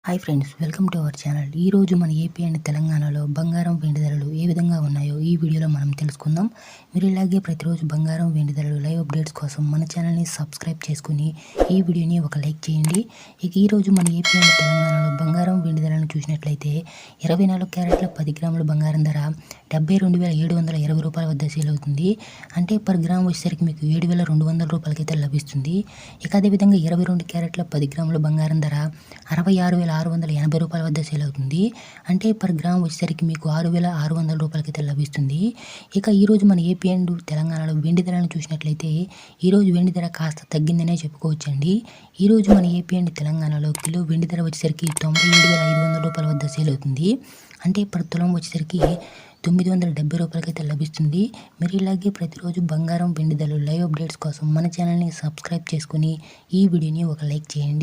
Hi friends, welcome to our channel. ఈరోజు మన AP and తెలంగాణలో బంగారం వెండి ధరలు ఏ విధంగా ఉన్నాయో ఈ వీడియోలో మనం తెలుసుకుందాం. మీరు ఇలాగే ప్రతిరోజు బంగారం వెండి ధరలు లైవ్ అప్డేట్స్ కోసం మన ఛానల్ని సబ్స్క్రైబ్ చేసుకుని ఈ వీడియోని ఒక లైక్ చేయండి. ఇక ఈరోజు మన ఏపీ అండ్ తెలంగాణలో బంగారం వెండి ధరలను చూసినట్లయితే 24 క్యారెట్ల 10 గ్రాముల బంగారం ధర 72,720 రూపాయల వద్ద సేల్ అవుతుంది. అంటే పర్ గ్రామ్ వచ్చేసరికి మీకు 7,200 రూపాయలకైతే లభిస్తుంది. ఇక అదేవిధంగా 22 క్యారెట్ల 10 గ్రాముల బంగారం ధర 66,680 రూపాయల వద్ద సేల్ అవుతుంది. అంటే పర్ గ్రామ్ వచ్చేసరికి మీకు 6,600 రూపాయలకైతే లభిస్తుంది. ఇక ఈరోజు మన ఏపీ అండ్ తెలంగాణలో వెండి ధరలను చూసినట్లయితే ఈరోజు వెండి ధర కాస్త తగ్గిందనే చెప్పుకోవచ్చండి. ఈరోజు మన ఏపీ అండ్ తెలంగాణలో కిలో వెండి ధర వచ్చేసరికి 97,500 రూపాయల వద్ద సేల్ అవుతుంది. అంటే పర్ తులం వచ్చేసరికి 970 రూపాయలకైతే లభిస్తుంది. మీరు ఇలాగే ప్రతిరోజు బంగారం వెండి ధరలు లైవ్ అప్డేట్స్ కోసం మన ఛానల్ని సబ్స్క్రైబ్ చేసుకుని ఈ వీడియోని ఒక లైక్ చేయండి.